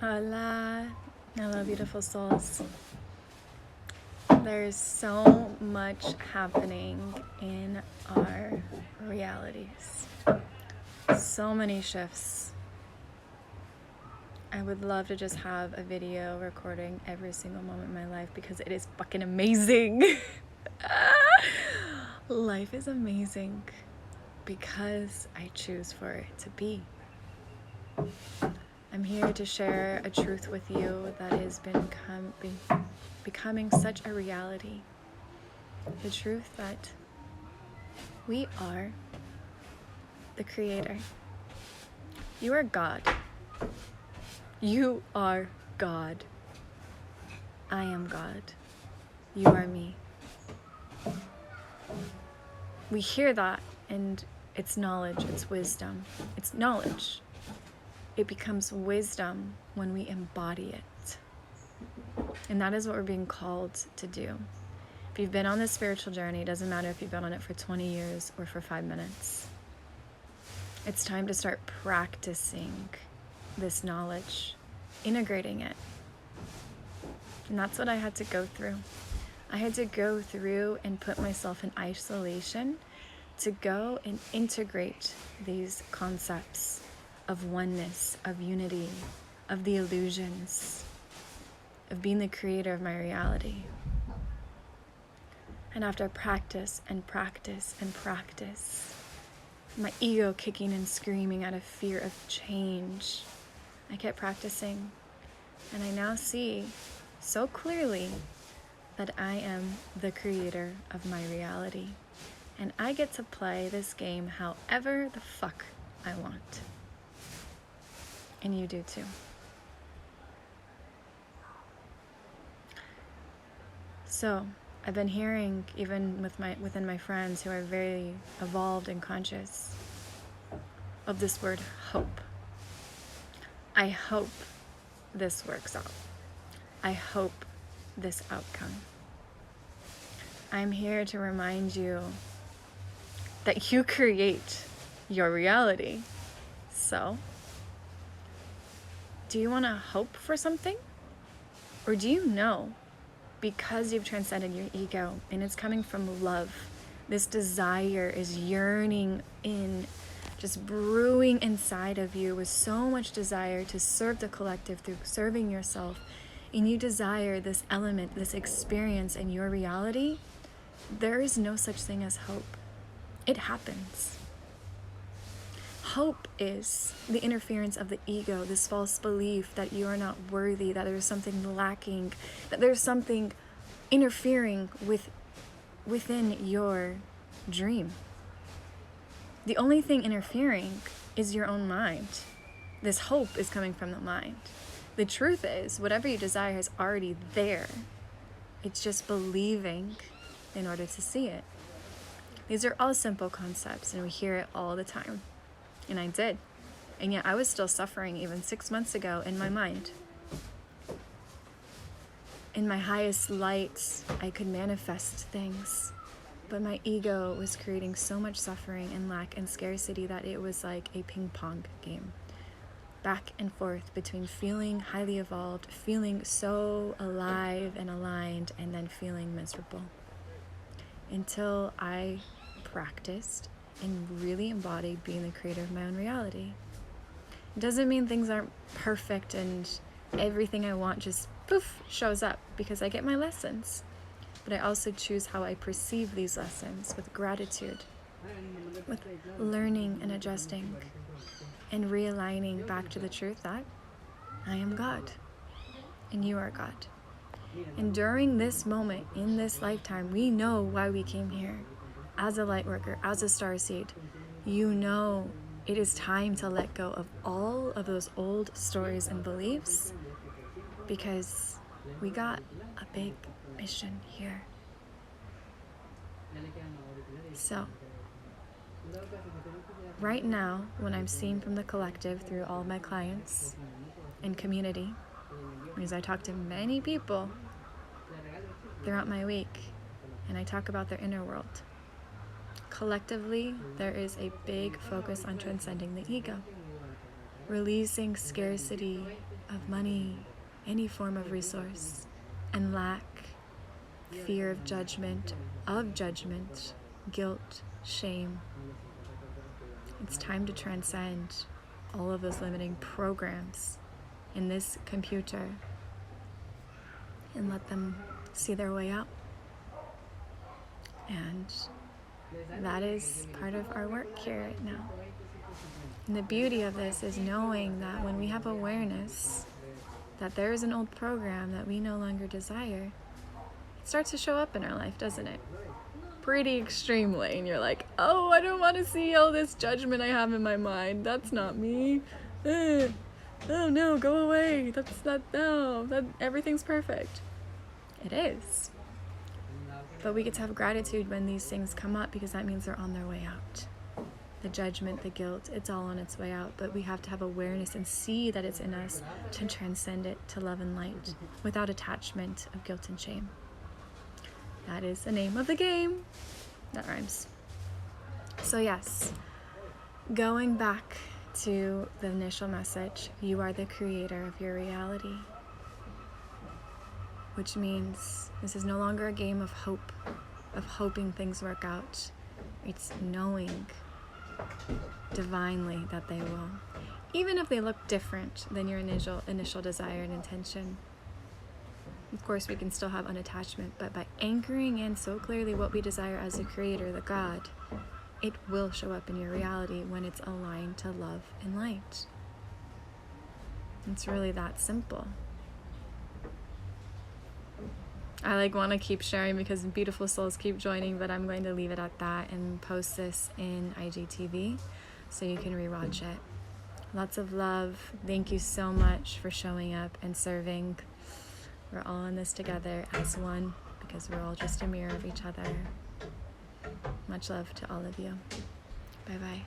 Hola, hello beautiful souls. There's so much happening in our realities. So many shifts. I would love to just have a video recording every single moment of my life because it is fucking amazing. Life is amazing because I choose for it to be. I'm here to share a truth with you that has been becoming such a reality. The truth that we are the creator. You are God. You are God. I am God. You are me. We hear that and it's knowledge, it's wisdom. It's knowledge. It becomes wisdom when we embody it. And that is what we're being called to do. If you've been on this spiritual journey, it doesn't matter if you've been on it for 20 years or for 5 minutes. It's time to start practicing this knowledge, integrating it. And that's what I had to go through. I had to go through and put myself in isolation to go and integrate these concepts of oneness, of unity, of the illusions, of being the creator of my reality. And after practice and practice and practice, my ego kicking and screaming out of fear of change, I kept practicing. And I now see so clearly that I am the creator of my reality. And I get to play this game however the fuck I want. And you do too. So, I've been hearing, even within my friends who are very evolved and conscious, of this word hope. I hope this works out. I hope this outcome. I'm here to remind you that you create your reality. So, do you want to hope for something? Or do you know, because you've transcended your ego and it's coming from love, this desire is yearning in, just brewing inside of you with so much desire to serve the collective through serving yourself, and you desire this element, this experience in your reality, there is no such thing as hope. It happens. Hope is the interference of the ego, this false belief that you are not worthy, that there's something lacking, that there's something interfering within your dream. The only thing interfering is your own mind. This hope is coming from the mind. The truth is, whatever you desire is already there. It's just believing in order to see it. These are all simple concepts, and we hear it all the time. And I did. And yet I was still suffering even 6 months ago in my mind. In my highest light, I could manifest things. But my ego was creating so much suffering and lack and scarcity that it was like a ping pong game. Back and forth between feeling highly evolved, feeling so alive and aligned, and then feeling miserable. Until I practiced and really embodied being the creator of my own reality. It doesn't mean things aren't perfect and everything I want just poof shows up, because I get my lessons. But I also choose how I perceive these lessons with gratitude, with learning and adjusting, and realigning back to the truth that I am God and you are God. And during this moment, in this lifetime, we know why we came here. As a light worker, as a starseed, you know it is time to let go of all of those old stories and beliefs, because we got a big mission here. So, right now, when I'm seeing from the collective through all my clients and community, because I talk to many people throughout my week, and I talk about their inner world. Collectively, there is a big focus on transcending the ego, releasing scarcity of money, any form of resource, and lack, fear of judgment, guilt, shame. It's time to transcend all of those limiting programs in this computer and let them see their way out. And that is part of our work here right now. And the beauty of this is knowing that when we have awareness that there is an old program that we no longer desire, it starts to show up in our life, doesn't it? Pretty extremely. And you're like, oh, I don't want to see all this judgment I have in my mind. That's not me. Oh no, go away. Everything's perfect. It is. But we get to have gratitude when these things come up, because that means they're on their way out. The judgment, the guilt, it's all on its way out. But we have to have awareness and see that it's in us to transcend it to love and light without attachment of guilt and shame. That is the name of the game. That rhymes. So yes, going back to the initial message, you are the creator of your reality. Which means this is no longer a game of hope, of hoping things work out. It's knowing divinely that they will, even if they look different than your initial desire and intention. Of course, we can still have unattachment, but by anchoring in so clearly what we desire as a creator, the God, it will show up in your reality when it's aligned to love and light. It's really that simple. I want to keep sharing because beautiful souls keep joining, but I'm going to leave it at that and post this in IGTV so you can rewatch it. Lots of love. Thank you so much for showing up and serving. We're all in this together as one because we're all just a mirror of each other. Much love to all of you. Bye-bye.